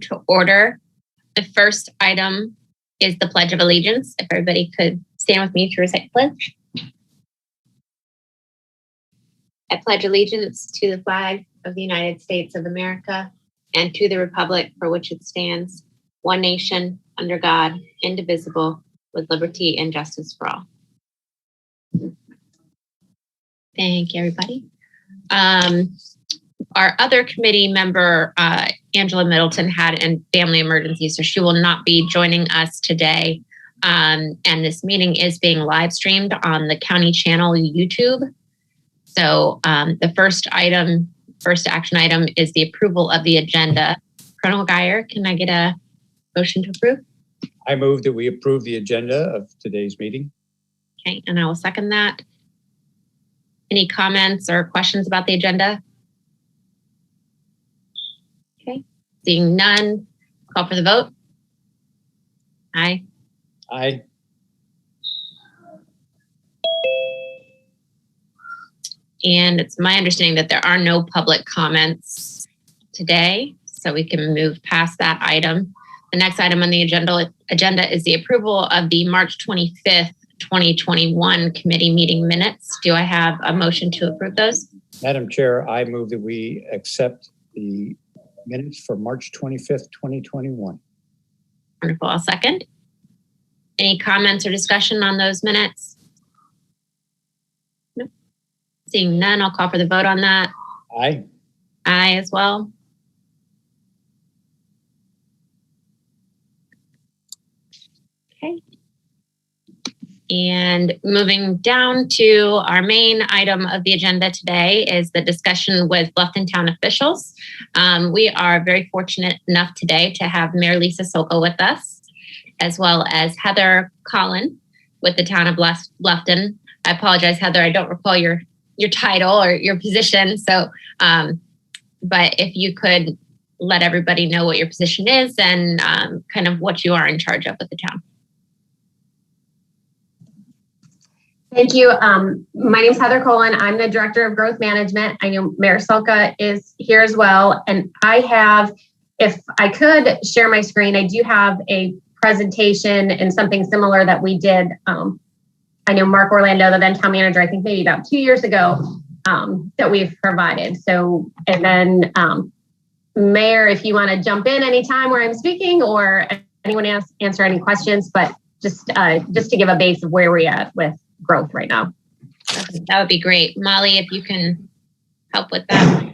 to order. The first item is the Pledge of Allegiance. If everybody could stand with me to recite the pledge. I pledge allegiance to the flag of the United States of America and to the republic for which it stands, one nation, under God, indivisible, with liberty and justice for all. Thank you, everybody. Our other committee member, Angela Middleton, had a family emergency, so she will not be joining us today. And this meeting is being live streamed on the county channel YouTube. So the first action item is the approval of the agenda. Colonel Geyer, can I get a motion to approve? I move that we approve the agenda of today's meeting. Okay, and I will second that. Any comments or questions about the agenda? Okay, seeing none, call for the vote. Aye. Aye. And it's my understanding that there are no public comments today, so we can move past that item. The next item on the agenda is the approval of the March 25th, 2021 committee meeting minutes. Do I have a motion to approve those? Madam Chair, I move that we accept the minutes for March 25th, 2021. Wonderful. I'll second. Any comments or discussion on those minutes? Nope. Seeing none, I'll call for the vote on that. Aye. Aye as well. Okay. And moving down to our main item of the agenda today is the discussion with Bluffton town officials. We are very fortunate enough today to have Mayor Lisa Sokol with us, as well as Heather Collin with the town of Bluffton. I apologize, Heather, I don't recall your title or your position. So, but if you could let everybody know what your position is and kind of what you are in charge of with the town. Thank you. My name is Heather Collin. I'm the Director of Growth Management. I know Mayor Selka is here as well. And I have, if I could share my screen, I do have a presentation and something similar that we did. I know Mark Orlando, the then town manager, I think maybe about 2 years ago, that we've provided. So, and then Mayor, if you want to jump in anytime where I'm speaking or anyone else answer any questions, but just to give a base of where we're at with growth right now. That would be great. Molly, if you can help with that.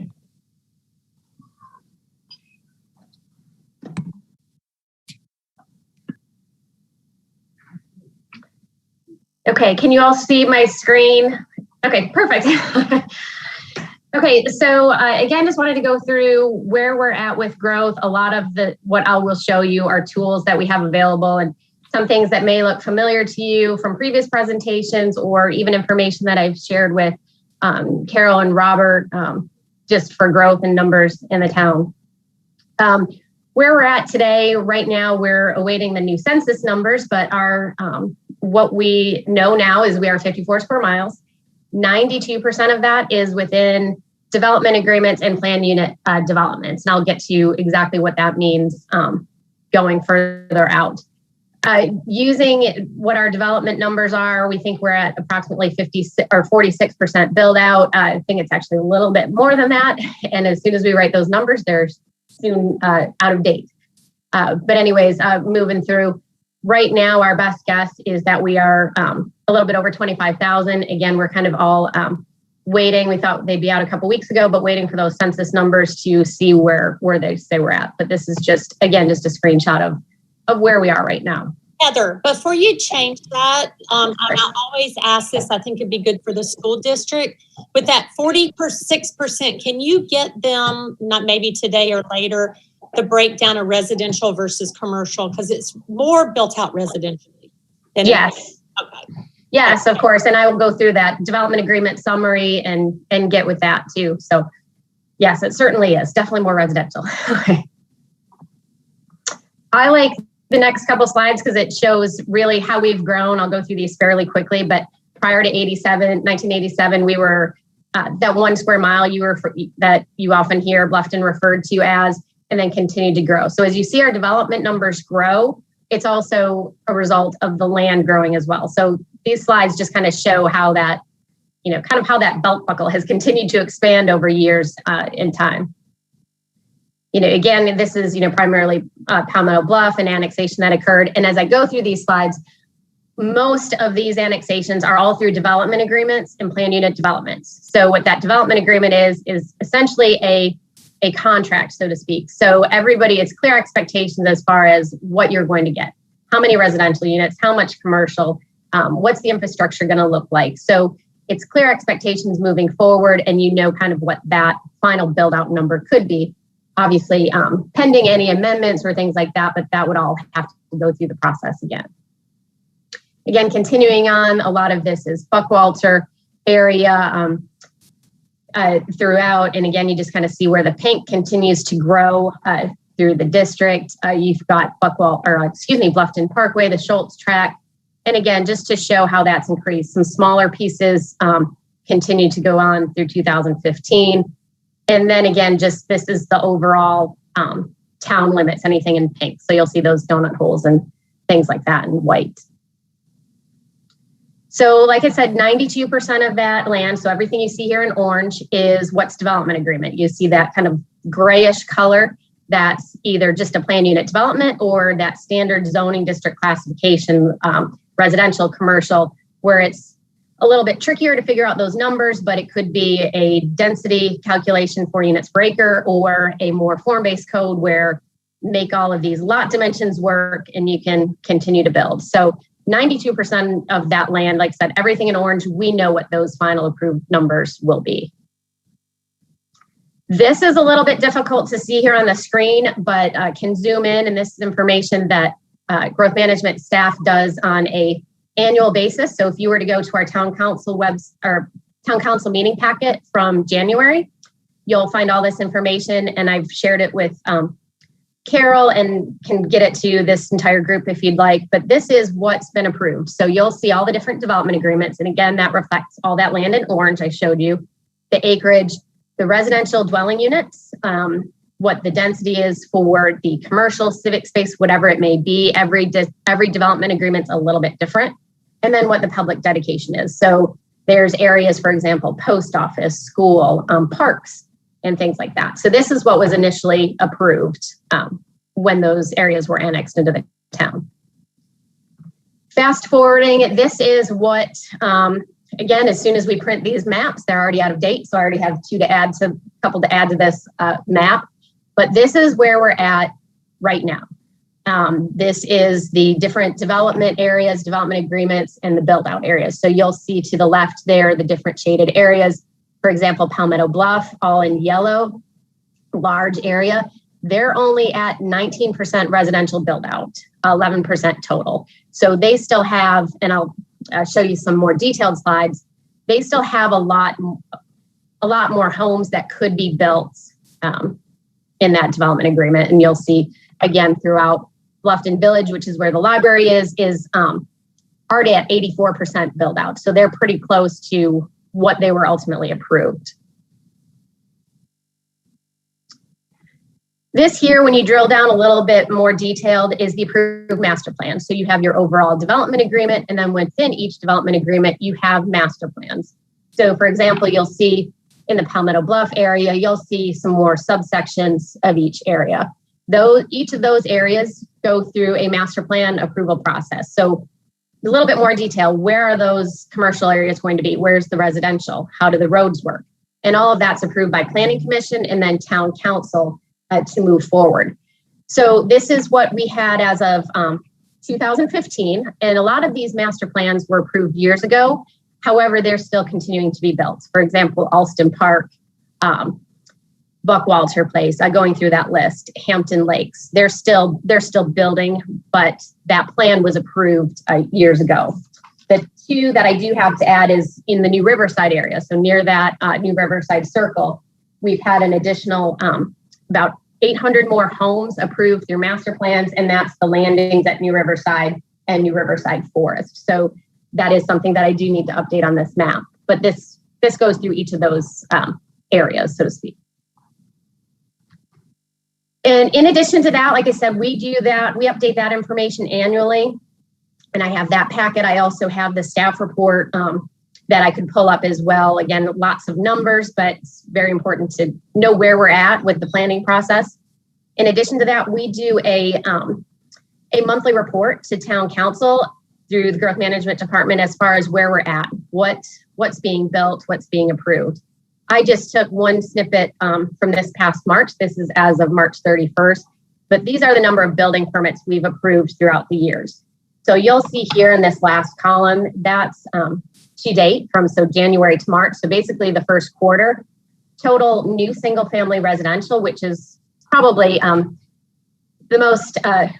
Okay, can you all see my screen? Okay, perfect. Okay, so again, just wanted to go through where we're at with growth. A lot of what I will show you are tools that we have available and some things that may look familiar to you from previous presentations or even information that I've shared with Carol and Robert just for growth and numbers in the town. Where we're at today, right now, we're awaiting the new census numbers, but our what we know now is we are 54 square miles. 92% of that is within development agreements and plan unit developments. And I'll get to you exactly what that means going further out. Using what our development numbers are, we think we're at approximately 56 or 46% build out. I think it's actually a little bit more than that. And as soon as we write those numbers, they're soon out of date. But anyways, moving through, right now, our best guess is that we are a little bit over 25,000. Again, we're kind of all waiting. We thought they'd be out a couple weeks ago, but waiting for those census numbers to see where they say we're at. But this is just, again, just a screenshot of where we are right now. Heather, before you change that, I always ask this, I think it'd be good for the school district. With that 46%, can you get them, not maybe today or later, the breakdown of residential versus commercial? Because it's more built out residentially. Yes. Okay. Yes, of course. And I will go through that development agreement summary and get with that too. So yes, it certainly is. Definitely more residential. Okay. I like the next couple slides because it shows really how we've grown. I'll go through these fairly quickly, but prior to 1987, we were that 1 square mile that you often hear Bluffton referred to as. and then continue to grow. So as you see our development numbers grow, it's also a result of the land growing as well. So these slides just kind of show how that, kind of how that belt buckle has continued to expand over years in time. Again, this is, primarily Palmetto Bluff and annexation that occurred. And as I go through these slides, most of these annexations are all through development agreements and plan unit developments. So what that development agreement is essentially a contract, so to speak. So it's clear expectations as far as what you're going to get. How many residential units, how much commercial, what's the infrastructure going to look like? So it's clear expectations moving forward, and kind of what that final build out number could be. Obviously, pending any amendments or things like that, but that would all have to go through the process again. Again, continuing on, a lot of this is Buckwalter area throughout. And again, you just kind of see where the pink continues to grow through the district. You've got Bluffton Parkway, the Schultz track. And again, just to show how that's increased, some smaller pieces continue to go on through 2015. And then again, this is the overall town limits, anything in pink. So you'll see those donut holes and things like that in white. So like I said, 92% of that land, so everything you see here in orange is what's development agreement. You see that kind of grayish color, that's either just a plan unit development or that standard zoning district classification, residential, commercial, where it's a little bit trickier to figure out those numbers, but it could be a density calculation for units per acre or a more form-based code where make all of these lot dimensions work and you can continue to build. So 92% of that land, like I said, everything in orange, we know what those final approved numbers will be. This is a little bit difficult to see here on the screen, but can zoom in, and this is information that growth management staff does on a annual basis. So if you were to go to our town council town council meeting packet from January, you'll find all this information, and I've shared it with Carol and can get it to this entire group if you'd like, but this is what's been approved. So you'll see all the different development agreements. And again, that reflects all that land in orange I showed you, the acreage, the residential dwelling units, what the density is for the commercial, civic space, whatever it may be. Every development agreement's a little bit different. And then what the public dedication is. So there's areas, for example, post office, school, parks, and things like that. So this is what was initially approved when those areas were annexed into the town. Fast forwarding, this is what, again, as soon as we print these maps, they're already out of date. So I already have a couple to add to this map, but this is where we're at right now. This is the different development areas, development agreements, and the build out areas. So you'll see to the left there, the different shaded areas. For example, Palmetto Bluff, all in yellow, large area. They're only at 19% residential build out, 11% total. So they still have, and I'll show you some more detailed slides, they still have a lot more homes that could be built in that development agreement. And you'll see, again, throughout Bluffton Village, which is where the library is already at 84% build out. So they're pretty close to what they were ultimately approved. This here, when you drill down a little bit more detailed, is the approved master plan. So you have your overall development agreement, and then within each development agreement, you have master plans. So for example, you'll see in the Palmetto Bluff area, you'll see some more subsections of each area. Each of those areas go through a master plan approval process. So a little bit more detail, where are those commercial areas going to be? Where's the residential? How do the roads work? And all of that's approved by Planning Commission and then Town Council to move forward. So this is what we had as of 2015. And a lot of these master plans were approved years ago. However, they're still continuing to be built. For example, Alston Park, Buckwalter Place, going through that list, Hampton Lakes, they're still building, but that plan was approved years ago. The two that I do have to add is in the New Riverside area. So near that New Riverside Circle, we've had an additional about 800 more homes approved through master plans, and that's the landings at New Riverside and New Riverside Forest. So that is something that I do need to update on this map, but this goes through each of those areas, so to speak. And in addition to that, like I said, we update that information annually. And I have that packet. I also have the staff report that I could pull up as well. Again, lots of numbers, but it's very important to know where we're at with the planning process. In addition to that, we do a monthly report to town council through the growth management department as far as where we're at, what's being built, what's being approved. I just took one snippet from this past March. This is as of March 31st, but these are the number of building permits we've approved throughout the years. So you'll see here in this last column, that's to date from January to March. So basically the first quarter, total new single family residential, which is probably the most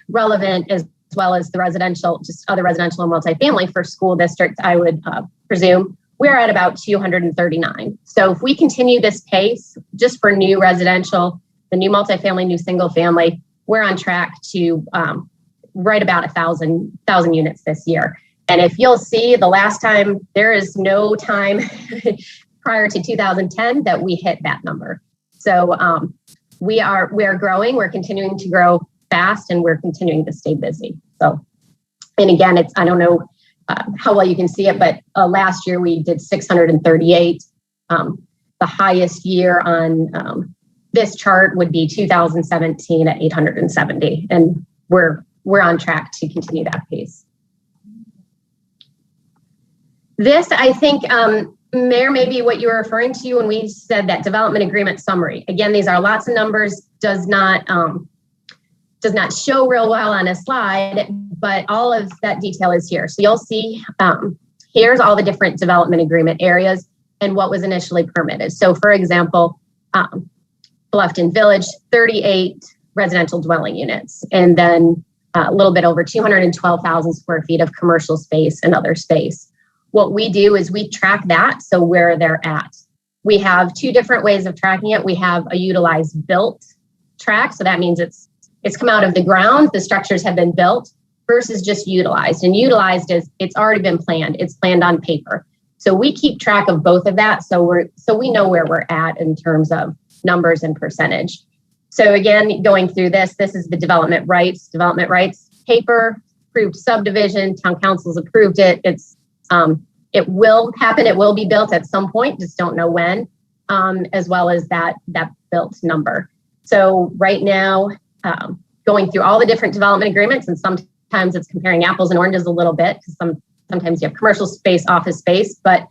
relevant, as well as the residential, just other residential and multifamily for school districts, I would presume. We're at about 239. So if we continue this pace just for new residential, the new multifamily, new single family, we're on track to right about 1,000 units this year. And if you'll see, the last time, there is no time prior to 2010 that we hit that number. So we are growing, we're continuing to grow fast, and we're continuing to stay busy. So, and again, I don't know how well you can see it, but last year we did 638. The highest year on this chart would be 2017 at 870. And we're on track to continue that pace. This, I think, Mayor, maybe what you were referring to when we said that development agreement summary. Again, these are lots of numbers, does not show real well on a slide, but all of that detail is here. So you'll see here's all the different development agreement areas and what was initially permitted. So for example, Bluffton Village, 38 residential dwelling units, and then a little bit over 212,000 square feet of commercial space and other space. What we do is we track that, so where they're at. We have two different ways of tracking it. We have a utilized built track, so that means it's come out of the ground, the structures have been built, versus just utilized. And utilized is it's already been planned, it's planned on paper. So we keep track of both of that, so we know where we're at in terms of numbers and percentage. So again, going through this is the development rights paper, approved subdivision, town council's approved it. It will happen, it will be built at some point, just don't know when, as well as that built number. So right now, going through all the different development agreements, and sometimes it's comparing apples and oranges a little bit, because sometimes you have commercial space, office space, but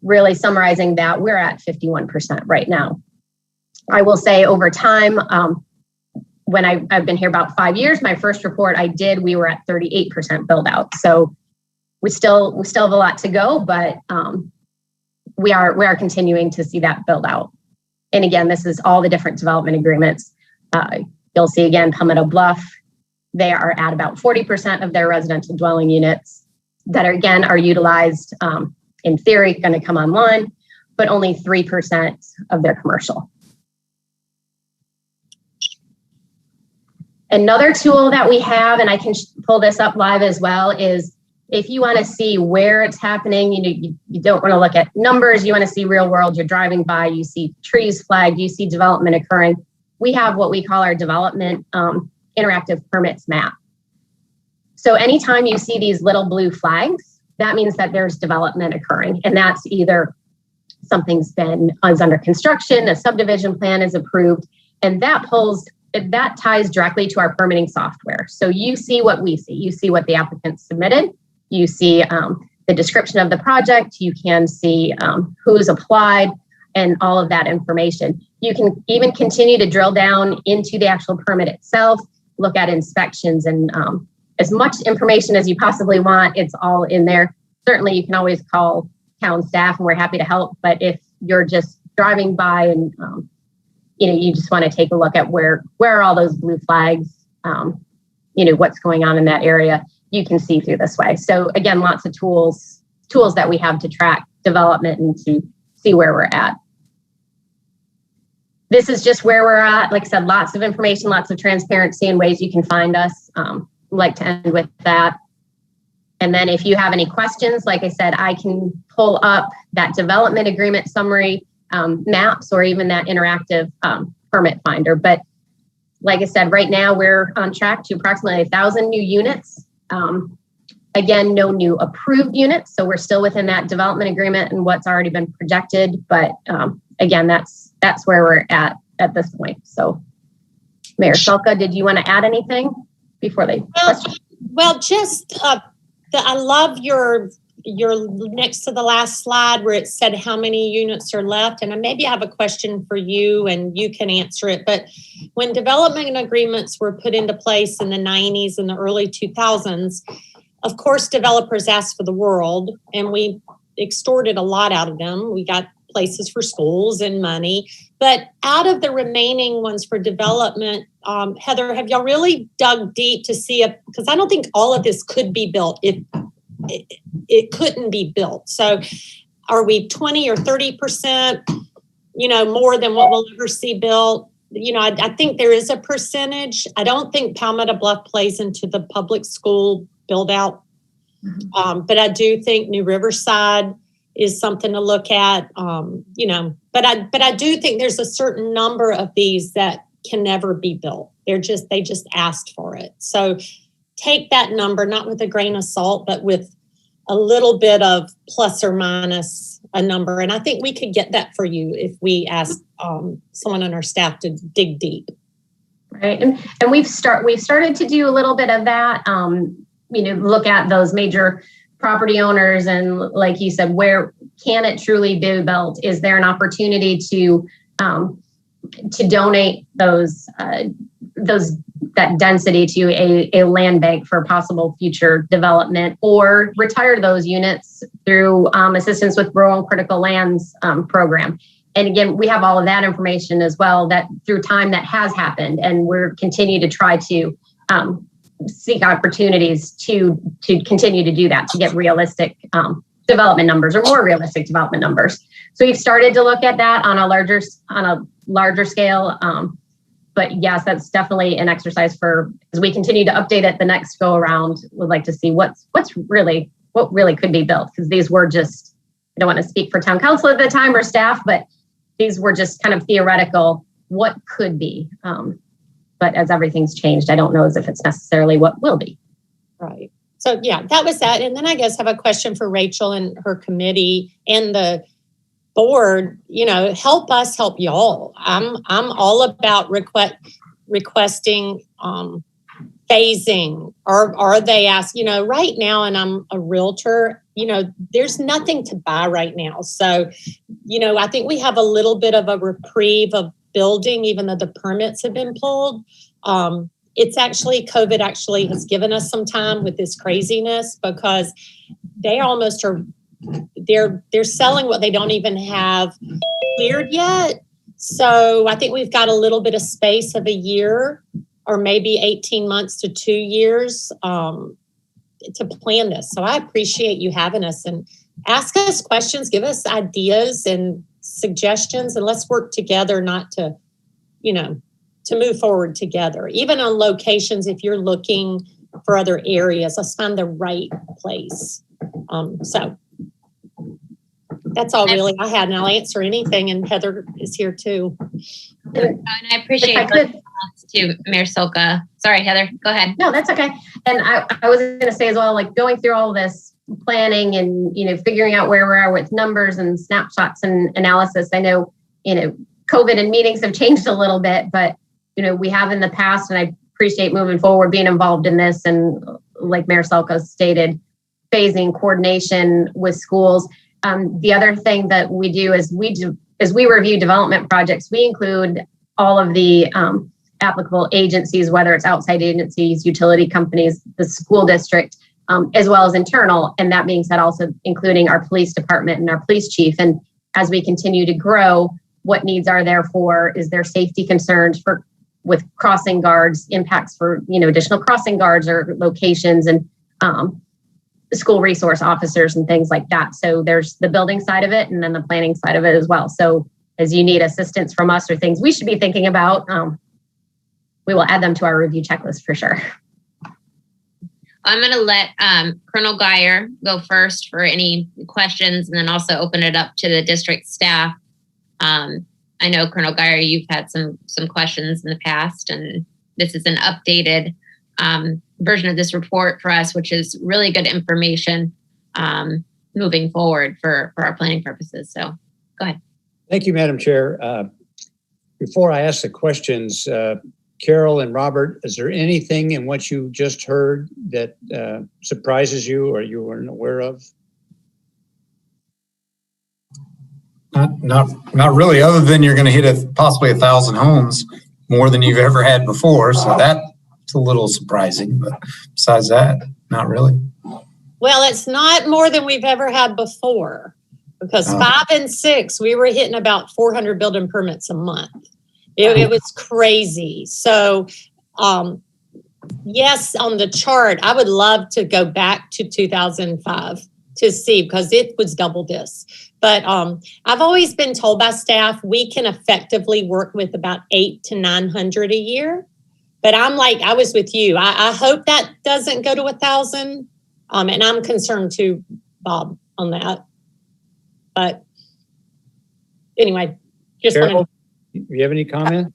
really summarizing that, we're at 51% right now. I will say over time, when I've been here about 5 years, my first report we were at 38% build out. So we still have a lot to go, but we are continuing to see that build out. And again, this is all the different development agreements. You'll see again, Palmetto Bluff, they are at about 40% of their residential dwelling units that are utilized, in theory, going to come online, but only 3% of their commercial. Another tool that we have, and I can pull this up live as well, is if you want to see where it's happening, you don't want to look at numbers, you want to see real world, you're driving by, you see trees flagged, you see development occurring. We have what we call our development interactive permits map. So anytime you see these little blue flags, that means that there's development occurring. And that's either something's under construction, a subdivision plan is approved, and that ties directly to our permitting software. So you see what we see. You see what the applicant submitted. You see the description of the project. You can see who's applied and all of that information. You can even continue to drill down into the actual permit itself, look at inspections, and as much information as you possibly want, it's all in there. Certainly, you can always call town staff and we're happy to help. But if you're just driving by and you just want to take a look at where are all those blue flags, what's going on in that area, you can see through this way. So again, lots of tools that we have to track development and to see where we're at. This is just where we're at. Like I said, lots of information, lots of transparency and ways you can find us. I'd like to end with that. And then if you have any questions, like I said, I can pull up that development agreement summary maps or even that interactive permit finder. But like I said, right now we're on track to approximately 1,000 new units. Again, no new approved units. So we're still within that development agreement and what's already been projected. But again, that's where we're at this point. So Mayor Selka, did you want to add anything before they question? Well, just I love your next to the last slide where it said how many units are left. And maybe I have a question for you and you can answer it. But when development agreements were put into place in the 90s and the early 2000s, of course, developers asked for the world and we extorted a lot out of them. We got places for schools and money. But out of the remaining ones for development, Heather, have y'all really dug deep to see if, because I don't think all of this could be built if it couldn't be built. So are we 20 or 30%, more than what we'll ever see built? I think there is a percentage. I don't think Palmetto Bluff plays into the public school build out. But I do think New Riverside is something to look at, but I do think there's a certain number of these that can never be built. They just asked for it. So take that number, not with a grain of salt, but with a little bit of plus or minus a number. And I think we could get that for you if we ask someone on our staff to dig deep. Right. And we've started to do a little bit of that, look at those major property owners and, like you said, where can it truly be built? Is there an opportunity to donate that density to a land bank for possible future development, or retire those units through assistance with rural and critical lands program? And again, we have all of that information as well, that through time that has happened, and we're continue to try to seek opportunities to continue to do that, to get realistic development numbers, or more realistic development numbers. So we've started to look at that on a larger scale. But yes, that's definitely an exercise as we continue to update it the next go around. We'd like to see what really could be built, because these were just, I don't want to speak for town council at the time or staff, but these were just kind of theoretical, what could be. But as everything's changed, I don't know as if it's necessarily what will be. Right. So yeah, that was that. And then I guess I have a question for Rachel and her committee and the board. Help us help y'all. I'm all about requesting phasing. Are they asked? Right now, and I'm a realtor. There's nothing to buy right now. So, I think we have a little bit of a reprieve of building, even though the permits have been pulled. It's actually, COVID actually has given us some time with this craziness, because they almost are, they're selling what they don't even have cleared yet. So I think we've got a little bit of space of a year, or maybe 18 months to 2 years to plan this. So I appreciate you having us, and ask us questions, give us ideas and suggestions, and let's work together not to, to move forward together. Even on locations, if you're looking for other areas, let's find the right place. So that's all really I had, and I'll answer anything, and Heather is here too. And I appreciate to Mayor Selka. Sorry, Heather, go ahead. No, that's okay. And I was going to say as well, like going through all this planning and, figuring out where we are with numbers and snapshots and analysis. I know, COVID and meetings have changed a little bit, but, we have in the past, and I appreciate moving forward, being involved in this. And like Mayor Selka stated, phasing, coordination with schools. The other thing that we do is we review development projects. We include all of the applicable agencies, whether it's outside agencies, utility companies, the school district, as well as internal. And that being said, also including our police department and our police chief. And as we continue to grow, what needs are there for? Is there safety concerns with crossing guards, impacts for additional crossing guards or locations, and school resource officers and things like that. So there's the building side of it, and then the planning side of it as well. So as you need assistance from us or things we should be thinking about, we will add them to our review checklist for sure. I'm going to let Colonel Geyer go first for any questions, and then also open it up to the district staff. I know, Colonel Geyer, you've had some questions in the past, and this is an updated version of this report for us, which is really good information moving forward for our planning purposes. So go ahead. Thank you, Madam Chair. Before I ask the questions, Carol and Robert, is there anything in what you just heard that surprises you or you weren't aware of? Not really, other than you're going to hit possibly 1,000 homes more than you've ever had before. So that's a little surprising, but besides that, not really. Well, it's not more than we've ever had before, because 5 and 6, we were hitting about 400 building permits a month. It was crazy. So, yes, on the chart, I would love to go back to 2005 to see, because it was double this. But I've always been told by staff we can effectively work with about 800 to 900 a year. But I'm like, I was with you. I hope that doesn't go to 1,000. And I'm concerned too, Bob, on that. But anyway, just Carol, do you have any comments?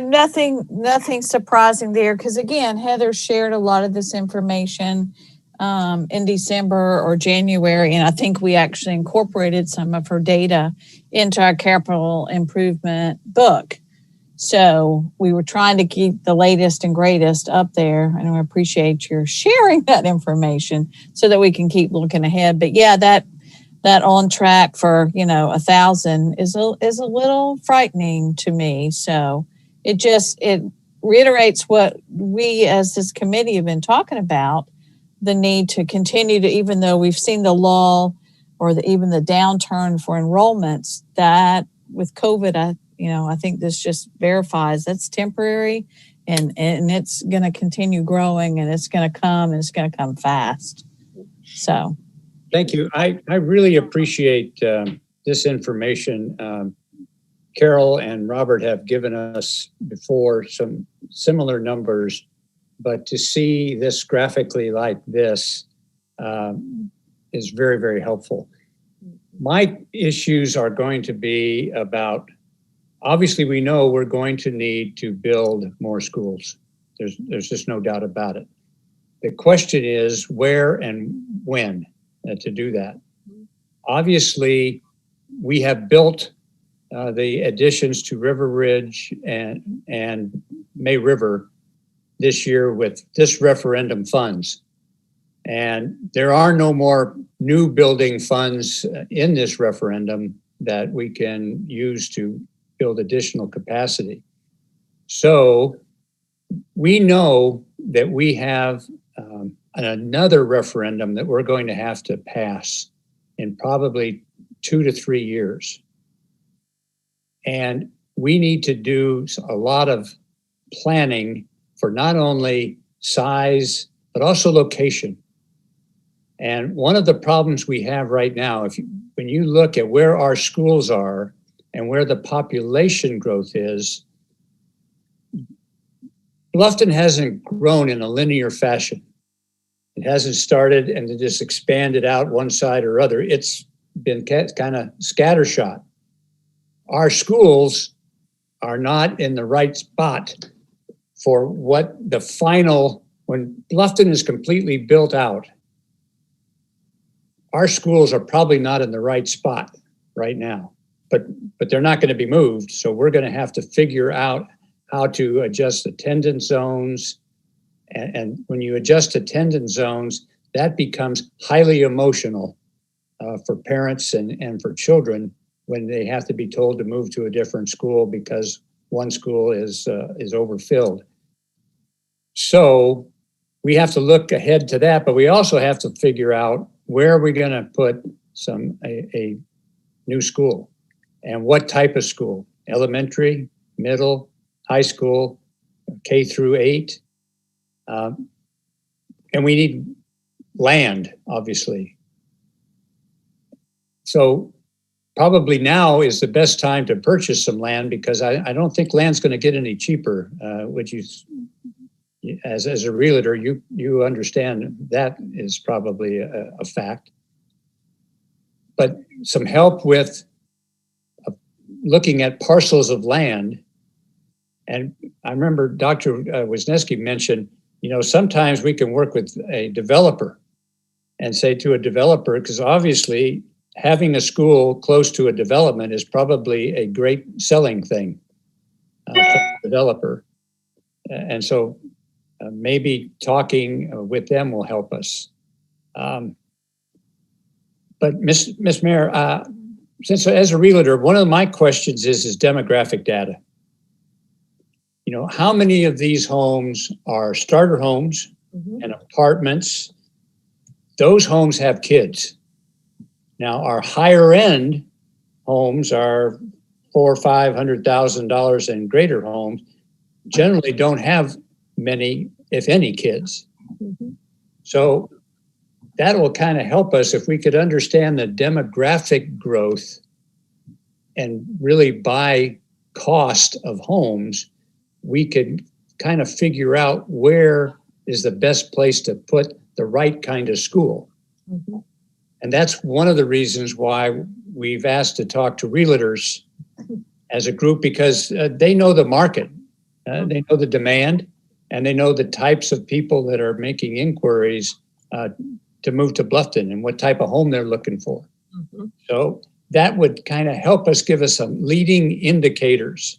Nothing surprising there, because again, Heather shared a lot of this information in December or January, and I think we actually incorporated some of her data into our capital improvement book. So we were trying to keep the latest and greatest up there, and I appreciate your sharing that information so that we can keep looking ahead. But yeah, that on track for 1,000 is a little frightening to me. So it reiterates what we as this committee have been talking about, the need to continue to, even though we've seen the lull or even the downturn for enrollments, that with COVID, I think this just verifies that's temporary, and it's going to continue growing, and it's going to come fast. So. Thank you. I really appreciate this information. Carol and Robert have given us before some similar numbers, but to see this graphically like this is very, very helpful. My issues are going to be about, obviously we know we're going to need to build more schools. There's just no doubt about it. The question is where and when to do that. Obviously, we have built the additions to River Ridge and May River this year with this referendum funds. And there are no more new building funds in this referendum that we can use to build additional capacity. So we know that we have another referendum that we're going to have to pass in probably 2 to 3 years. And we need to do a lot of planning for not only size, but also location. And one of the problems we have right now, when you look at where our schools are and where the population growth is, Bluffton hasn't grown in a linear fashion. It hasn't started and it just expanded out one side or other. It's been kind of scattershot. Our schools are not in the right spot for what the final, when Bluffton is completely built out, our schools are probably not in the right spot right now, but they're not going to be moved. So we're going to have to figure out how to adjust attendance zones. And when you adjust attendance zones, that becomes highly emotional for parents and for children when they have to be told to move to a different school because one school is overfilled. So we have to look ahead to that, but we also have to figure out where are we going to put a new school and what type of school, elementary, middle, high school, K through 8. And we need land, obviously. So probably now is the best time to purchase some land because I don't think land's going to get any cheaper, which is, as a realtor, you understand that is probably a fact. But some help with looking at parcels of land And I remember Dr. Wisniewski mentioned, sometimes we can work with a developer and say to a developer, because obviously having a school close to a development is probably a great selling thing for the developer. And so maybe talking with them will help us. But Ms. Mayor, since as a realtor, one of my questions is demographic data. How many of these homes are starter homes and apartments? Those homes have kids. Now, our higher end homes are $400,000 or $500,000 and greater homes generally don't have many, if any, kids. So that will kind of help us if we could understand the demographic growth and really by cost of homes, we could kind of figure out where is the best place to put the right kind of school. And that's one of the reasons why we've asked to talk to realtors as a group, because they know the market, they know the demand, and they know the types of people that are making inquiries to move to Bluffton and what type of home they're looking for. So that would kind of help us, give us some leading indicators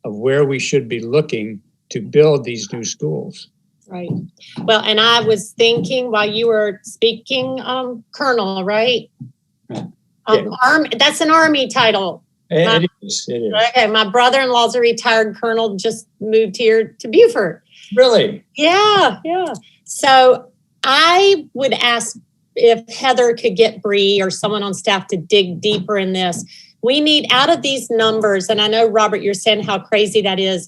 of where we should be looking to build these new schools. Right. Well, and I was thinking while you were speaking, Colonel, right? That's an Army title. It is. Okay, my brother-in-law's a retired colonel, just moved here to Beaufort. Really? Yeah. So I would ask if Heather could get Bree or someone on staff to dig deeper in this. We need, out of these numbers, and I know, Robert, you're saying how crazy that is,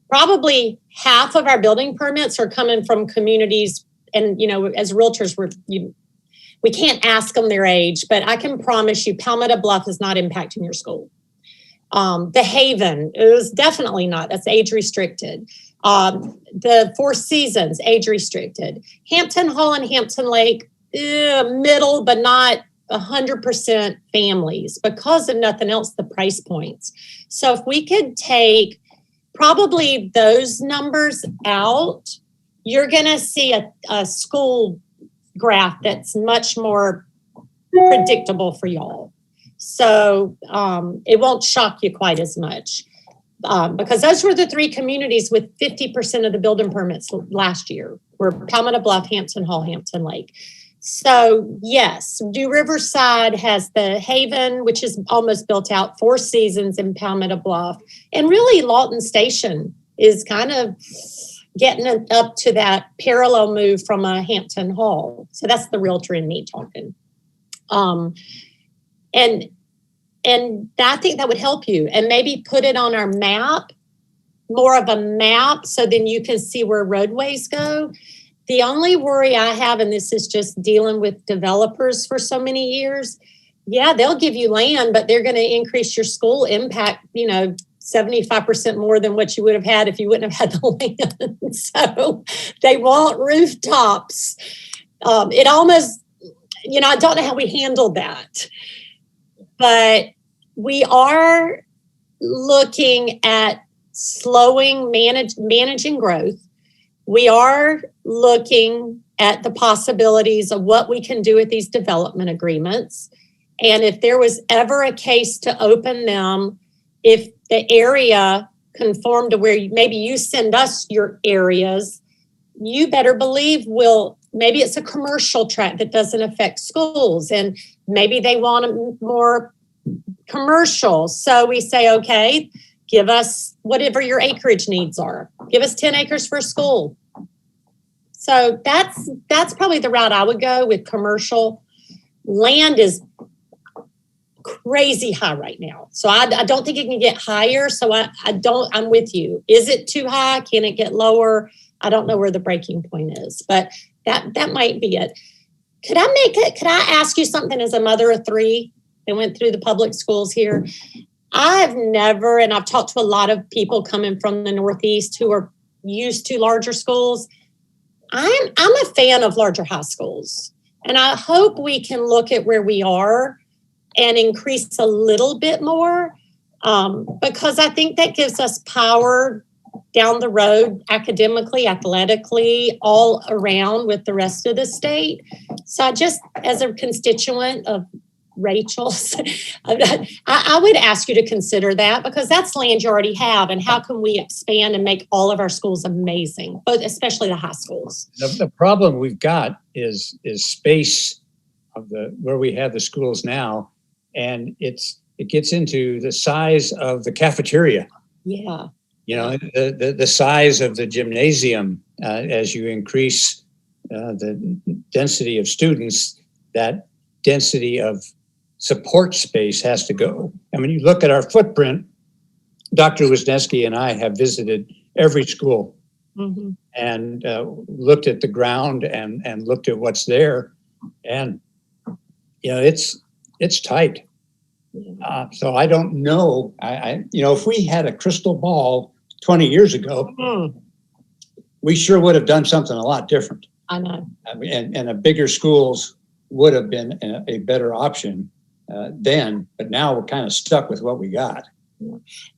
probably half of our building permits are coming from communities, and, as realtors, we can't ask them their age, but I can promise you Palmetto Bluff is not impacting your school. The Haven is definitely not. That's age restricted. The Four Seasons, age restricted. Hampton Hall and Hampton Lake, middle, but not 100% families, because of nothing else, the price points. So if we could take probably those numbers out, you're going to see a school graph that's much more predictable for y'all. So it won't shock you quite as much, because those were the three communities with 50% of the building permits last year were Palmetto Bluff, Hampton Hall, Hampton Lake. So yes, New Riverside has the Haven, which is almost built out, Four Seasons in Palmetto Bluff. And really Lawton Station is kind of getting it up to that parallel move from a Hampton Hall. So that's the realtor in me talking. And I think that would help you, and maybe put it on our map, more of a map, so then you can see where roadways go. The only worry I have, and this is just dealing with developers for so many years, yeah, they'll give you land, but they're going to increase your school impact, 75% more than what you would have had if you wouldn't have had the land. So they want rooftops. It almost, I don't know how we handle that, but we are looking at managing growth. We are looking at the possibilities of what we can do with these development agreements. And if there was ever a case to open them, if the area conformed to where maybe you send us your areas, you better believe maybe it's a commercial tract that doesn't affect schools, and maybe they want more commercial. So we say, okay, give us whatever your acreage needs are. Give us 10 acres for a school. So that's probably the route I would go with commercial. Land is crazy high right now. So I don't think it can get higher. So I'm with you. Is it too high? Can it get lower? I don't know where the breaking point is, but that might be it. Could I ask you something as a mother of three that went through the public schools here? I've talked to a lot of people coming from the Northeast who are used to larger schools. I'm a fan of larger high schools, and I hope we can look at where we are and increase a little bit more. because I think that gives us power down the road, academically, athletically, all around with the rest of the state. So I just, as a constituent of Rachel's, I would ask you to consider that, because that's land you already have. And how can we expand and make all of our schools amazing, but especially the high schools? The problem we've got is space of where we have the schools now, and it gets into the size of the cafeteria. Yeah. You know, the size of the gymnasium, as you increase the density of students, that density of support space has to go. And when you look at our footprint, Dr. Wisniewski and I have visited every school and looked at the ground and looked at what's there. And, you know, it's tight. So I don't know. If we had a crystal ball 20 years ago, we sure would have done something a lot different. I know. And a bigger schools would have been a better option then, but now we're kind of stuck with what we got.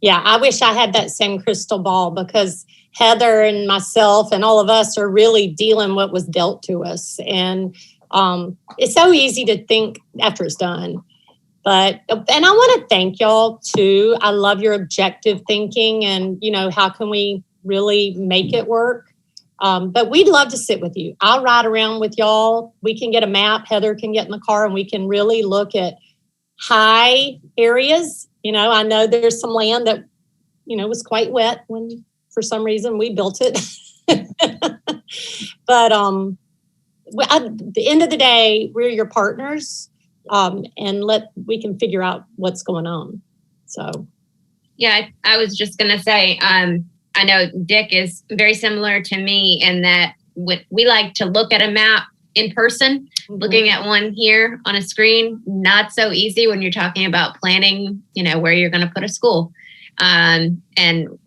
Yeah, I wish I had that same crystal ball, because Heather and myself and all of us are really dealing what was dealt to us. And it's so easy to think after it's done. And I want to thank y'all too. I love your objective thinking and, how can we really make it work? But we'd love to sit with you. I'll ride around with y'all. We can get a map. Heather can get in the car and we can really look at high areas. I know there's some land that, was quite wet when for some reason we built it. But at the end of the day, we're your partners. And we can figure out what's going on. So, yeah, I was just going to say, I know Dick is very similar to me in that we like to look at a map in person. Looking at one here on a screen, not so easy when you're talking about planning, where you're going to put a school. And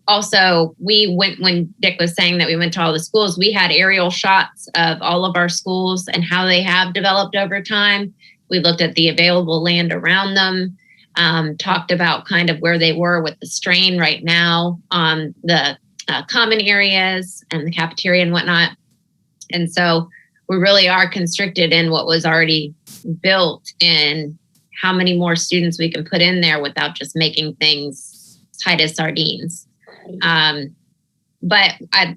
also when Dick was saying that we went to all the schools, we had aerial shots of all of our schools and how they have developed over time. We looked at the available land around them, talked about kind of where they were with the strain right now on the common areas and the cafeteria and whatnot. And so we really are constricted in what was already built and how many more students we can put in there without just making things tight as sardines. But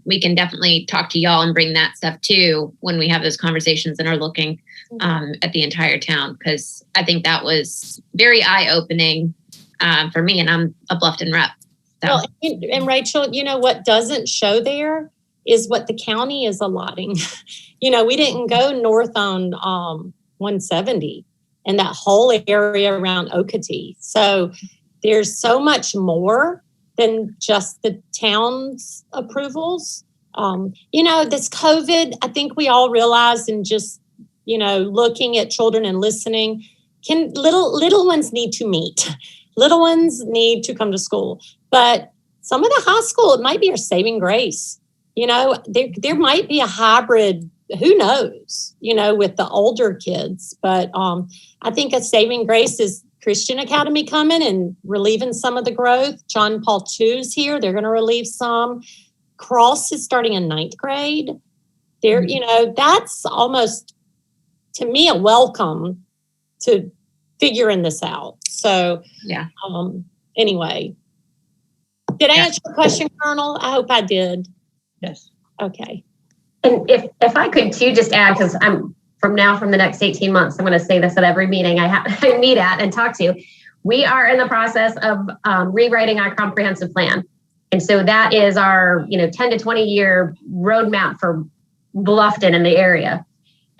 we can definitely talk to y'all and bring that stuff too when we have those conversations and are looking at the entire town, because I think that was very eye-opening for me, and I'm a Bluffton rep. So. Well, and Rachel, what doesn't show there is what the county is allotting. We didn't go north on 170 and that whole area around Okatee. So there's so much more than just the town's approvals. This COVID, I think we all realize, and just, looking at children and listening, little ones need to meet. Little ones need to come to school. But some of the high school, it might be a saving grace. There might be a hybrid, who knows, with the older kids. But I think a saving grace is Christian Academy coming and relieving some of the growth. John Paul II's here. They're going to relieve some. Cross is starting in 9th grade. That's almost, to me, a welcome to figuring this out. So, yeah. Anyway, did I answer your question, Colonel? I hope I did. Yes. Okay. And if I could too, just add, because I'm from the next 18 months, I'm going to say this at every meeting I meet at and talk to. We are in the process of rewriting our comprehensive plan. And so that is our, 10 to 20 year roadmap for Bluffton in the area.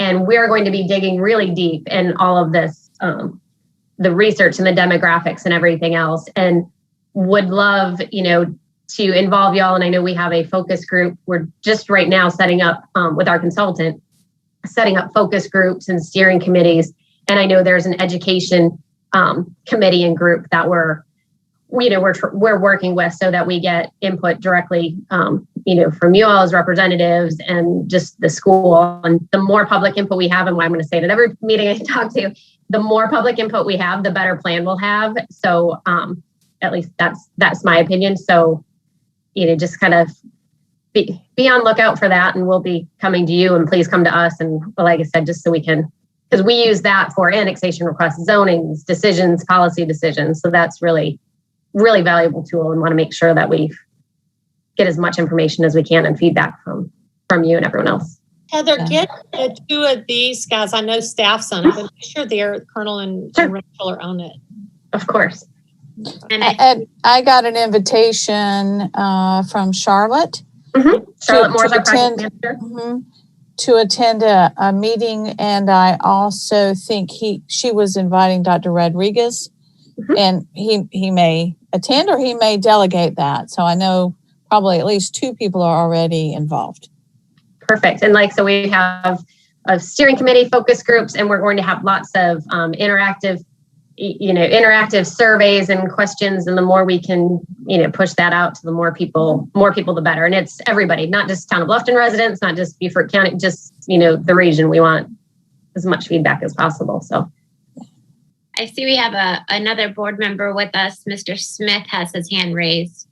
And we're going to be digging really deep in all of this, the research and the demographics and everything else. And would love, to involve y'all. And I know we have a focus group. We're just right now setting up with our consultant, setting up focus groups and steering committees. And I know there's an education committee and group that we're working with so that we get input directly, from you all as representatives and just the school. And the more public input we have, and I'm going to say that every meeting I talk to, the more public input we have, the better plan we'll have. So At least that's my opinion. So, just kind of be on lookout for that, and we'll be coming to you, and please come to us. And like I said, just so we can, because we use that for annexation requests, zonings, decisions, policy decisions. So that's really, really valuable tool, and want to make sure that we get as much information as we can and feedback from you and everyone else. Heather, get the two of these guys. I know staff's on it, but make sure they're Colonel and Rachel are on it. Of course. And I got an invitation from Charlotte. Mm-hmm. Charlotte Moore's our attend, project manager. Mm-hmm, to attend a meeting, and I also think she was inviting Dr. Rodriguez, mm-hmm. and he may attend or he may delegate that. So I know probably at least 2 people are already involved. Perfect. And so we have a steering committee, focus groups, and we're going to have lots of interactive surveys and questions. And the more we can, push that out to the more people, the better. And it's everybody, not just Town of Bluffton residents, not just Beaufort County, just, the region. We want as much feedback as possible. So I see we have another board member with us. Mr. Smith has his hand raised.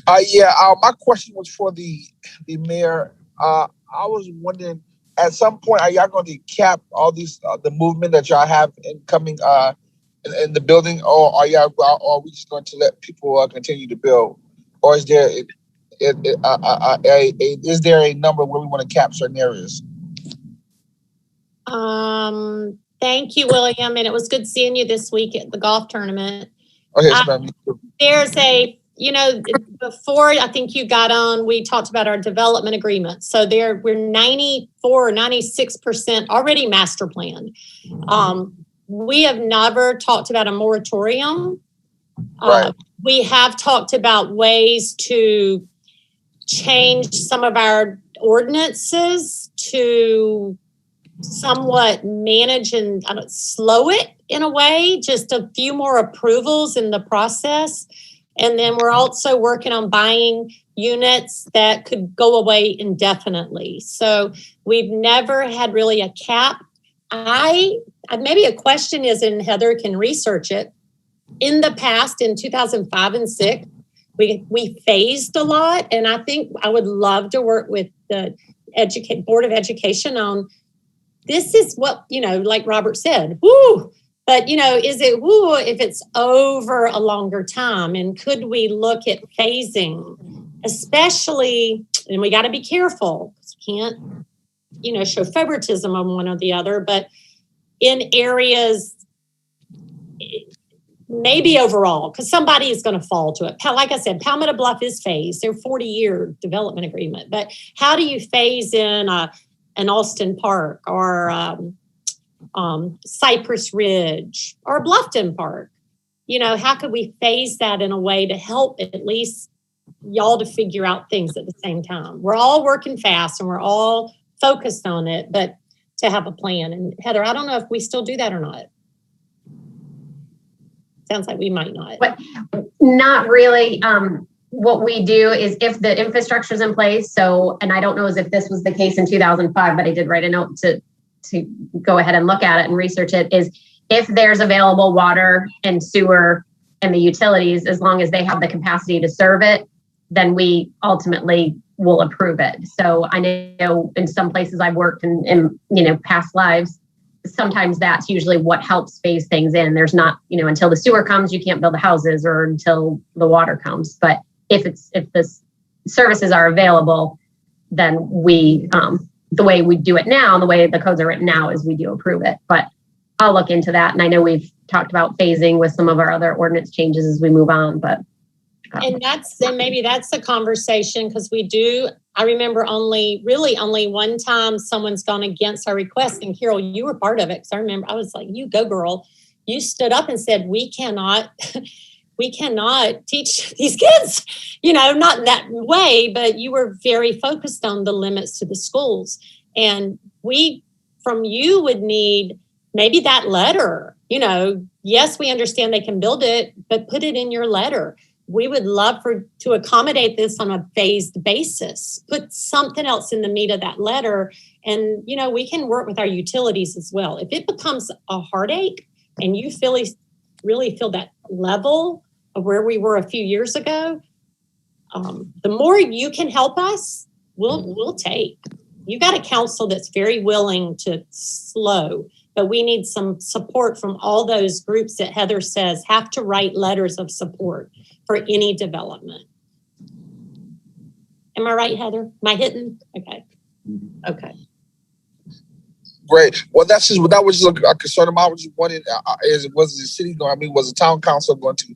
My question was for the mayor. I was wondering, at some point, are y'all going to cap all these the movement that y'all have incoming in the building, or are we just going to let people continue to build, or is there is there a number where we want to cap certain areas? Thank you, William, and it was good seeing you this week at the golf tournament. Okay, there's before I think you got on, we talked about our development agreement. So we're 94 or 96% already master planned. We have never talked about a moratorium. Right. We have talked about ways to change some of our ordinances to somewhat manage and slow it in a way, just a few more approvals in the process. And then we're also working on buying units that could go away indefinitely. So we've never had really a cap. Maybe a question is, and Heather can research it. In the past, in 2005 and 6, we phased a lot. And I think I would love to work with the Board of Education on this is what, like Robert said, woo. But, is it woo if it's over a longer time? And could we look at phasing, especially, and we got to be careful, because we can't, show favoritism on one or the other, but in areas, maybe overall, because somebody is going to fall to it. Like I said, Palmetto Bluff is phased. They're 40-year development agreement. But how do you phase in an Alston Park or Cypress Ridge or Bluffton Park? How could we phase that in a way to help at least y'all to figure out things at the same time? We're all working fast and we're all focused on it, but to have a plan. And Heather, I don't know if we still do that or not. Sounds like we might not. But not really. What we do is if the infrastructure is in place, and I don't know as if this was the case in 2005, but I did write a note to go ahead and look at it and research it, is if there's available water and sewer and the utilities, as long as they have the capacity to serve it, then we ultimately will approve it. So I know in some places I've worked in past lives, sometimes that's usually what helps phase things in. There's not, until the sewer comes, you can't build the houses, or until the water comes. But if the services are available, then we, the way we do it now, the way the codes are written now, is we do approve it. But I'll look into that. And I know we've talked about phasing with some of our other ordinance changes as we move on, but. And maybe that's a conversation, because I remember only one time someone's gone against our request, and Carol, you were part of it. Because I remember I was like, you go girl. You stood up and said, we cannot teach these kids, not in that way, but you were very focused on the limits to the schools. And we, from you, would need maybe that letter, yes, we understand they can build it, but put it in your letter. We would love to accommodate this on a phased basis. Put something else in the meat of that letter. And, we can work with our utilities as well. If it becomes a heartache and you really feel that level of where we were a few years ago, the more you can help us, we'll take. You got a council that's very willing to slow, but we need some support from all those groups that Heather says have to write letters of support for any development. Am I right, Heather? Am I hitting? Okay. Okay. Great. Well, that was just a concern of mine. I was just wondering, was the city going? I mean, was the town council going to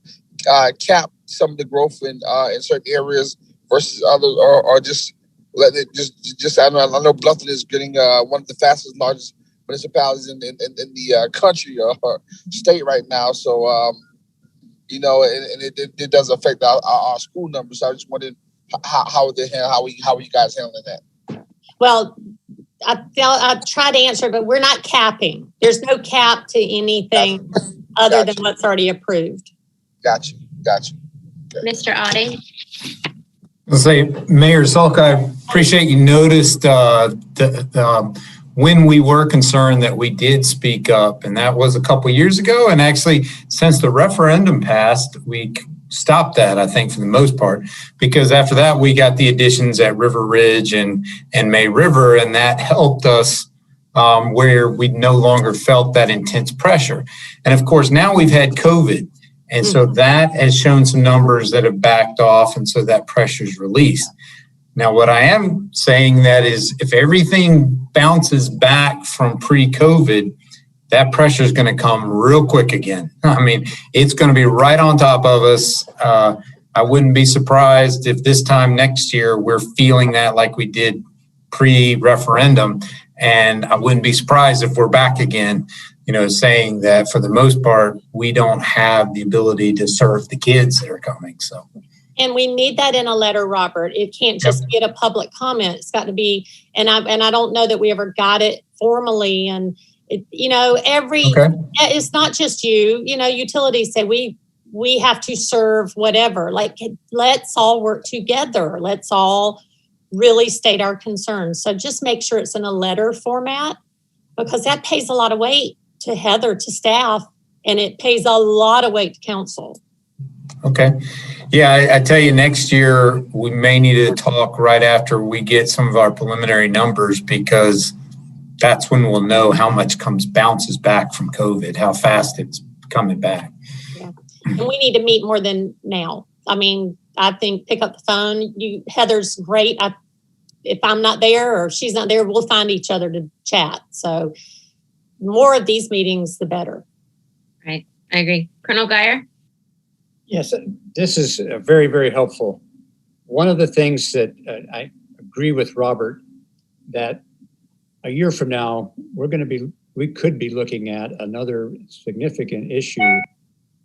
cap some of the growth in certain areas versus others, or just let it just? I know Bluffton is getting one of the fastest, largest municipalities in the country or state right now. So, and it does affect our school numbers. So I just wondered how are you guys handling that? Well, I try to answer, but we're not capping. There's no cap to anything other than what's already approved. Gotcha. Okay. Mr. Otting? I'll say, Mayor Sulk, I appreciate you noticed when we were concerned that we did speak up, and that was a couple years ago. And actually, since the referendum passed, we stopped that, I think, for the most part, because after that, we got the additions at River Ridge and May River, and that helped us where we no longer felt that intense pressure. And of course, now we've had COVID. And so that has shown some numbers that have backed off, and so that pressure is released. Now, what I am saying that is if everything bounces back from pre-COVID, that pressure is going to come real quick again. I mean, it's going to be right on top of us. I wouldn't be surprised if this time next year we're feeling that like we did pre-referendum. And I wouldn't be surprised if we're back again, saying that for the most part, we don't have the ability to serve the kids that are coming. So. And we need that in a letter, Robert. It can't just get a public comment. It's got to be, and I don't know that we ever got it formally. And it's not just you, utilities say we have to serve whatever, like, let's all work together. Let's all really state our concerns. So just make sure it's in a letter format, because that pays a lot of weight to Heather, to staff, and it pays a lot of weight to council. Okay. Yeah, I tell you, next year we may need to talk right after we get some of our preliminary numbers, because that's when we'll know how much bounces back from COVID, how fast it's coming back. Yeah. And we need to meet more than now. I mean, I think pick up the phone. Heather's great. If I'm not there or she's not there, we'll find each other to chat. So more of these meetings, the better. Right. I agree. Colonel Geyer? Yes, this is very, very helpful. One of the things that I agree with Robert, that a year from now, we could be looking at another significant issue.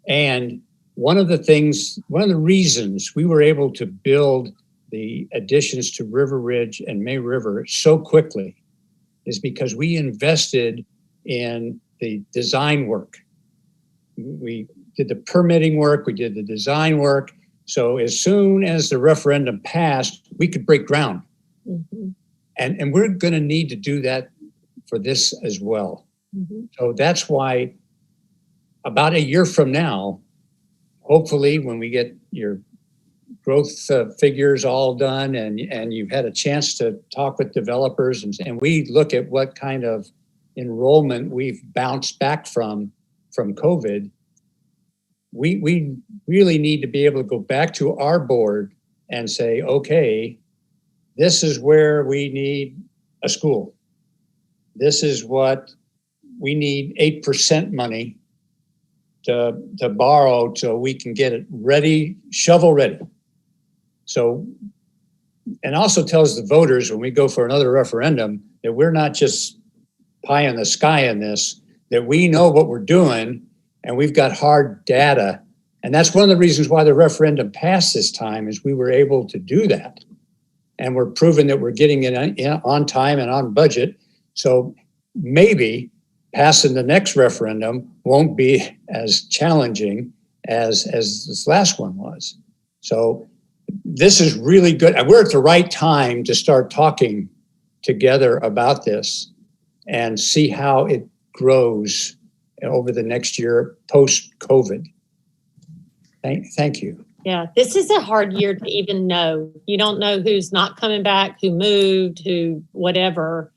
And one of the reasons we were able to build the additions to River Ridge and May River so quickly is because we invested in the design work. We did the permitting work, we did the design work. So as soon as the referendum passed, we could break ground. Mm-hmm. And we're going to need to do that for this as well. Mm-hmm. So that's why about a year from now, hopefully when we get your growth figures all done and you've had a chance to talk with developers and we look at what kind of enrollment we've bounced back from COVID, we really need to be able to go back to our board and say, okay, this is where we need a school. This is what we need 8% money to borrow so we can get it ready, shovel ready. So, and also tells the voters when we go for another referendum that we're not just pie in the sky in this, that we know what we're doing and we've got hard data. And that's one of the reasons why the referendum passed this time is we were able to do that. And we're proving that we're getting it on time and on budget. So maybe passing the next referendum won't be as challenging as this last one was. So this is really good. We're at the right time to start talking together about this and see how it grows over the next year post-COVID. Thank you. Yeah, this is a hard year to even know. You don't know who's not coming back, who moved, who whatever.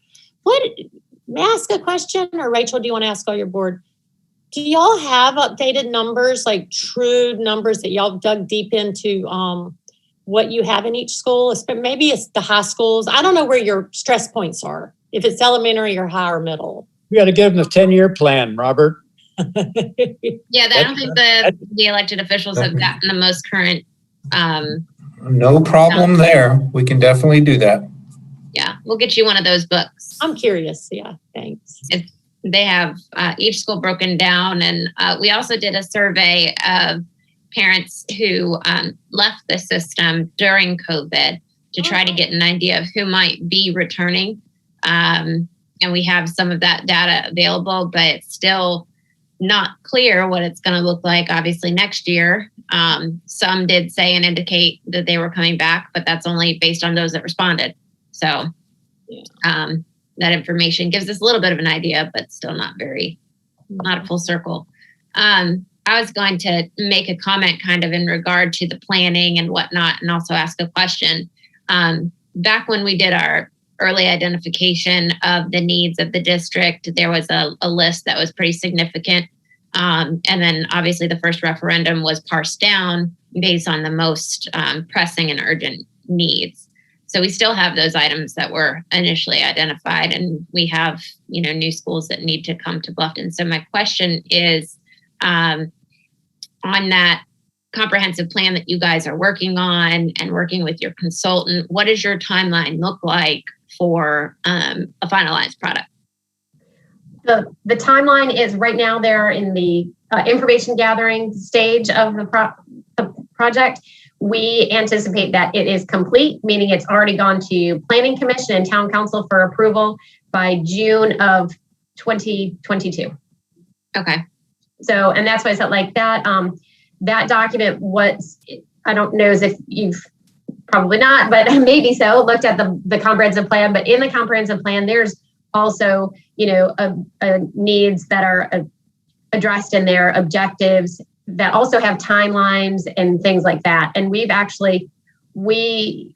May I ask a question? Or Rachel, do you want to ask all your board? Do y'all have updated numbers, like true numbers that y'all dug deep into what you have in each school? Maybe it's the high schools. I don't know where your stress points are, if it's elementary or high or middle. We got to give them a 10-year plan, Robert. Yeah, I don't think the elected officials have gotten the most current. No problem there. We can definitely do that. Yeah, we'll get you one of those books. I'm curious. Yeah, thanks. They have each school broken down. And we also did a survey of parents who left the system during COVID to try to get an idea of who might be returning. And we have some of that data available, but it's still not clear what it's going to look like, obviously, next year. Some did say and indicate that they were coming back, but that's only based on those that responded. So that information gives us a little bit of an idea, but still not a full circle. I was going to make a comment kind of in regard to the planning and whatnot, and also ask a question. Back when we did our early identification of the needs of the district, there was a list that was pretty significant. And then obviously the first referendum was parsed down based on the most pressing and urgent needs. So we still have those items that were initially identified, and we have, new schools that need to come to Bluffton. So my question is, on that comprehensive plan that you guys are working on and working with your consultant, what does your timeline look like for a finalized product? The timeline is right now they're in the information gathering stage of the project. We anticipate that it is complete, meaning it's already gone to Planning Commission and Town Council for approval by June of 2022. Okay. So, and that's why I said like that. That document I don't know if you've probably not, but maybe so, looked at the comprehensive plan. But in the comprehensive plan, there's also, needs that are addressed in their objectives that also have timelines and things like that. And we actually go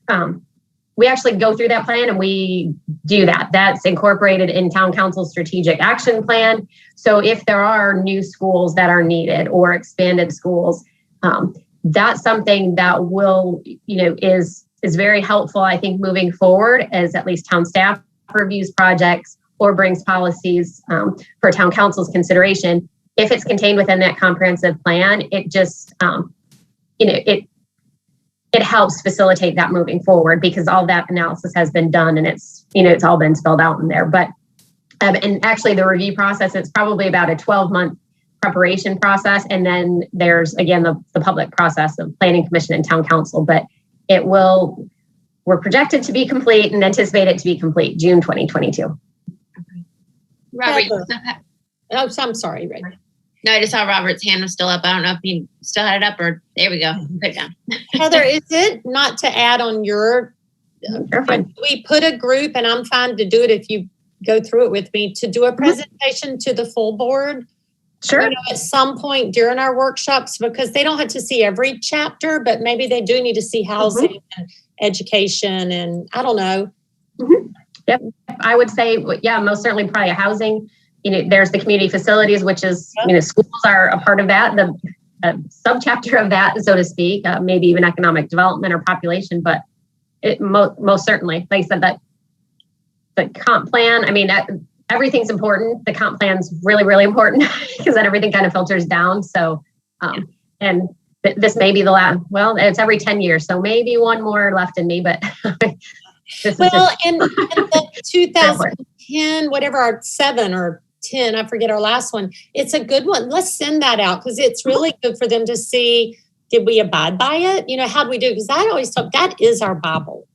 through that plan and we do that. That's incorporated in Town Council's strategic action plan. So if there are new schools that are needed or expanded schools, that's something that will, is very helpful, I think, moving forward, as at least town staff reviews projects or brings policies for Town Council's consideration. If it's contained within that comprehensive plan, it just, it helps facilitate that moving forward, because all that analysis has been done and it's all been spelled out in there. But, and actually the review process, it's probably about a 12-month preparation process. And then there's, again, the public process of Planning Commission and Town Council, but we're projected to be complete and anticipate it to be complete June 2022. Okay. Robert, oh, so I'm sorry, Ray. No, I just saw Robert's hand was still up. I don't know if you still had it up, or there we go. Put it down. Heather, is it not to add on your, we put a group, and I'm fine to do it if you go through it with me, to do a presentation to the full board? Sure. At some point during our workshops, because they don't have to see every chapter, but maybe they do need to see housing and education, and I don't know. Yep. I would say, yeah, most certainly probably housing. There's the community facilities, which is, schools are a part of that, the subchapter of that, so to speak, maybe even economic development or population, but most certainly, like I said, that the comp plan, everything's important. The comp plan's really, really important because then everything kind of filters down. So, and this may be the last, well, it's every 10 years. So maybe one more left in me, but this well, and the 2010, whatever, our 7 or 10, I forget our last one. It's a good one. Let's send that out because it's really good for them to see, did we abide by it? How'd we do? Because I always thought that is our Bible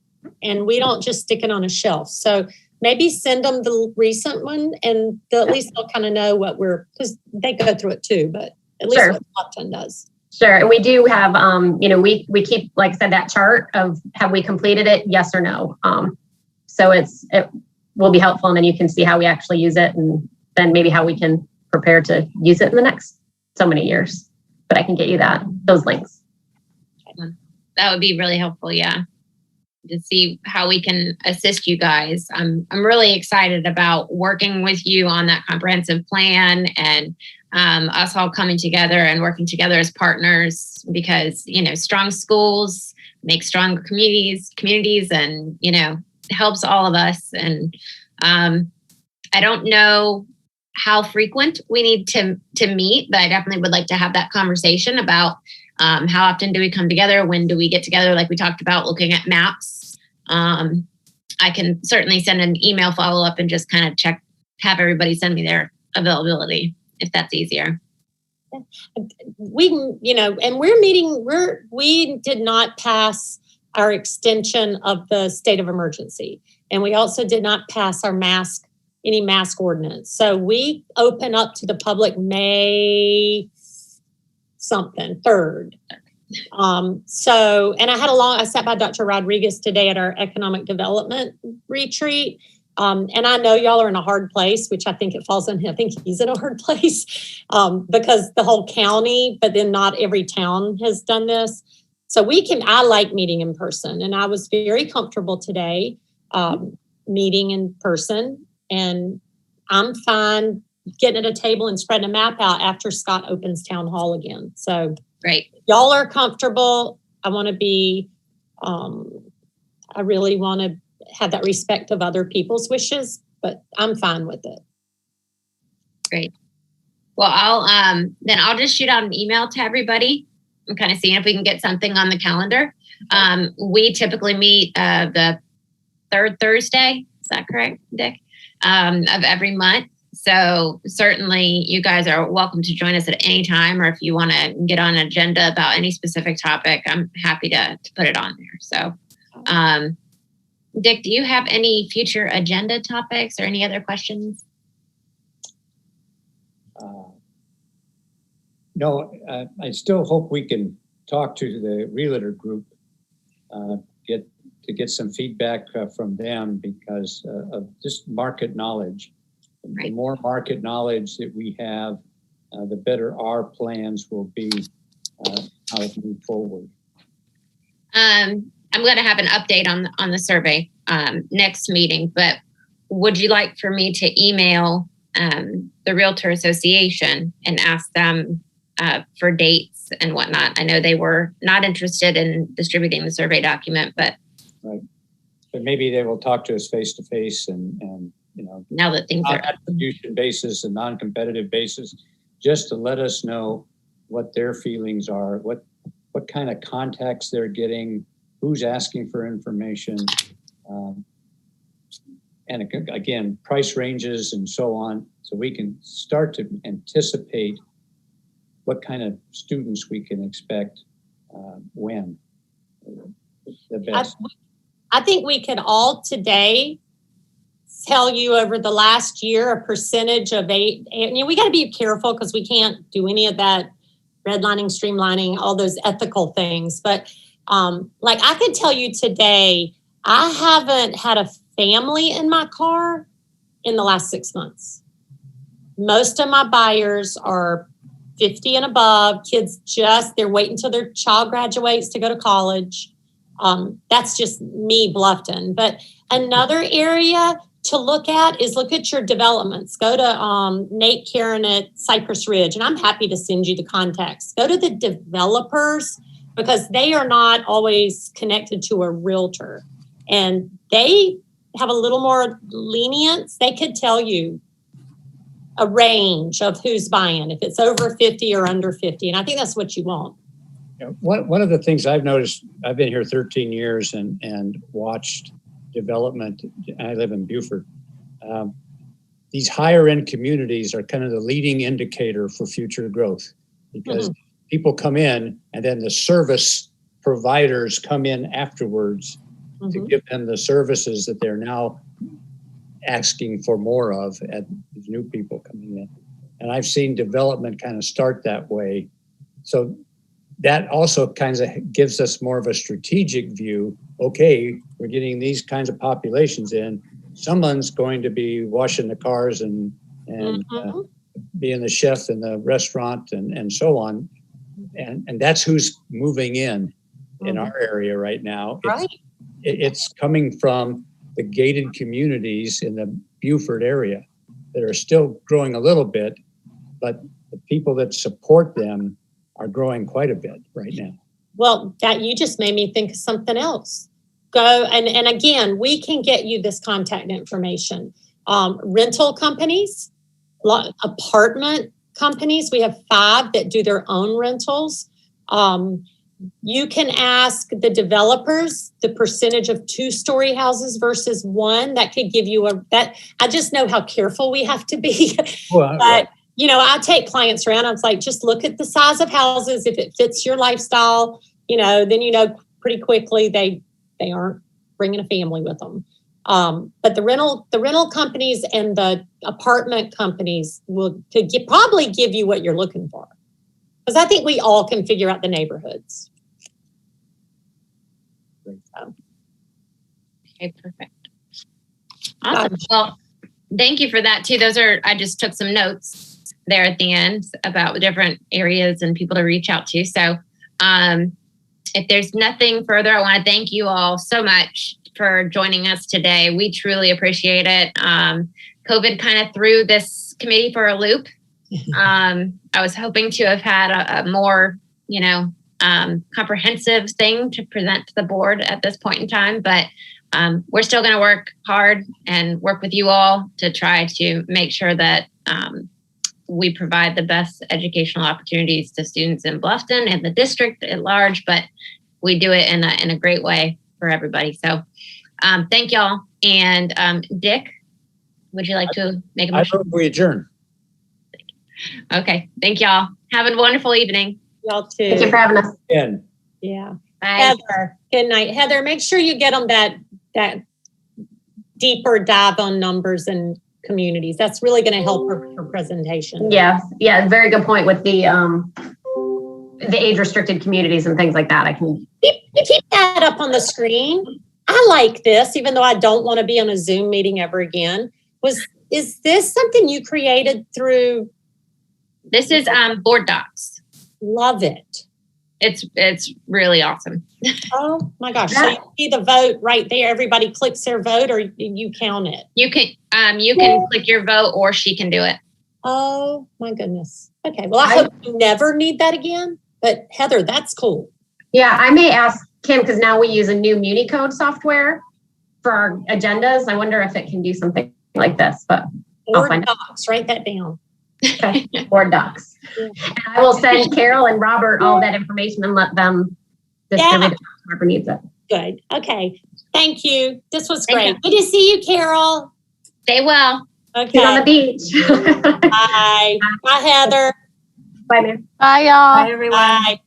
and we don't just stick it on a shelf. So maybe send them the recent one and at least they'll kind of know what because they go through it too, but at least what Bluffton does. Sure. And we do have, we keep, like I said, that chart of have we completed it? Yes or no. So it will be helpful. And then you can see how we actually use it and then maybe how we can prepare to use it in the next so many years. but I can get you those links. That would be really helpful. Yeah. To see how we can assist you guys. I'm really excited about working with you on that comprehensive plan and us all coming together and working together as partners, because, strong schools make stronger communities and, helps all of us. And I don't know how frequent we need to meet, but I definitely would like to have that conversation about how often do we come together? When do we get together? Like we talked about, looking at maps. I can certainly send an email follow-up and just kind of have everybody send me their availability if that's easier. We, and we did not pass our extension of the state of emergency. And we also did not pass any mask ordinance. So we open up to the public May 3rd. And I sat by Dr. Rodriguez today at our economic development retreat. And I know y'all are in a hard place, which I think it falls on him. I think he's in a hard place because the whole county, but then not every town has done this. So I like meeting in person, and I was very comfortable today meeting in person, and I'm fine getting at a table and spreading a map out after Scott opens town hall again. So great. Y'all are comfortable. I want to be, I really want to have that respect of other people's wishes, but I'm fine with it. Great. Well, I'll just shoot out an email to everybody. I'm kind of seeing if we can get something on the calendar. We typically meet the third Thursday. Is that correct, Dick? Of every month. So certainly you guys are welcome to join us at any time, or if you want to get on an agenda about any specific topic, I'm happy to put it on there. So, Dick, do you have any future agenda topics or any other questions? No, I still hope we can talk to the realtor group, get some feedback from them because of just market knowledge. Right. The more market knowledge that we have, the better our plans will be how to move forward. I'm going to have an update on the survey next meeting, but would you like for me to email the Realtor Association and ask them for dates and whatnot? I know they were not interested in distributing the survey document, but right. But maybe they will talk to us face to face and now that things are attribution basis and non-competitive basis, just to let us know what their feelings are, what kind of contacts they're getting, who's asking for information, and again, price ranges and so on, so we can start to anticipate what kind of students we can expect when the best. I think we could all today tell you over the last year a percentage of we got to be careful because we can't do any of that redlining, streamlining, all those ethical things. But like I could tell you today, I haven't had a family in my car in the last 6 months. Most of my buyers are 50 and above, kids they're waiting till their child graduates to go to college. That's just me, Bluffton. But another area to look at your developments. Go to Nate Karen at Cypress Ridge, and I'm happy to send you the contacts. Go to the developers because they are not always connected to a realtor. And they have a little more lenience. They could tell you a range of who's buying, if it's over 50 or under 50. And I think that's what you want. One of the things I've noticed, I've been here 13 years and watched development. I live in Beaufort. These higher end communities are kind of the leading indicator for future growth because people come in and then the service providers come in afterwards to give them the services that they're now asking for more of at these new people coming in. And I've seen development kind of start that way. So that also kind of gives us more of a strategic view. Okay, we're getting these kinds of populations in. Someone's going to be washing the cars and being the chef in the restaurant and so on. And that's who's moving in our area right now. Right. It's coming from the gated communities in the Beaufort area that are still growing a little bit, but the people that support them are growing quite a bit right now. Well, that you just made me think of something else. Go and again, we can get you this contact information. Rental companies, apartment companies. We have 5 that do their own rentals. You can ask the developers the percentage of 2-story houses versus 1. That could give you I just know how careful we have to be. Well, But, I take clients around. I was like, just look at the size of houses. If it fits your lifestyle, then pretty quickly they aren't bringing a family with them. But the rental companies and the apartment companies could probably give you what you're looking for. Because I think we all can figure out the neighborhoods. Okay, perfect. Awesome. Well, thank you for that too. I just took some notes there at the end about different areas and people to reach out to. So if there's nothing further, I want to thank you all so much for joining us today. We truly appreciate it. COVID kind of threw this committee for a loop. I was hoping to have had a more, comprehensive thing to present to the board at this point in time, but we're still going to work hard and work with you all to try to make sure that we provide the best educational opportunities to students in Bluffton and the district at large, but we do it in a great way for everybody. So thank y'all. And Dick, would you like to make a motion? I hope we adjourn. Okay. Thank y'all. Have a wonderful evening. Y'all too. Thank you for having us. And Yeah. Bye. Heather, good night. Heather, make sure you get them that deeper dive on numbers and communities. That's really going to help her presentation. Yeah, very good point with the age restricted communities and things like that. Keep that up on the screen. I like this, even though I don't want to be on a Zoom meeting ever again. Is this something you created through? This is board docs. Love it. It's really awesome. Oh my gosh. So you see the vote right there. Everybody clicks their vote or you count it. You can click your vote or she can do it. Oh my goodness. Okay. Well, I hope you never need that again. But Heather, that's cool. Yeah, I may ask Kim because now we use a new MuniCode software for our agendas. I wonder if it can do something like this, but Board docs, write that down. Okay, board docs. And I will send Carol and Robert all that information and let them distribute it whoever needs it. Good. Okay. Thank you. This was Thank great. you. Good to see you, Carol. Stay well. Get Okay. on the beach. Bye. Bye, Heather. Bye, man. Bye, y'all. Bye, everyone. Bye.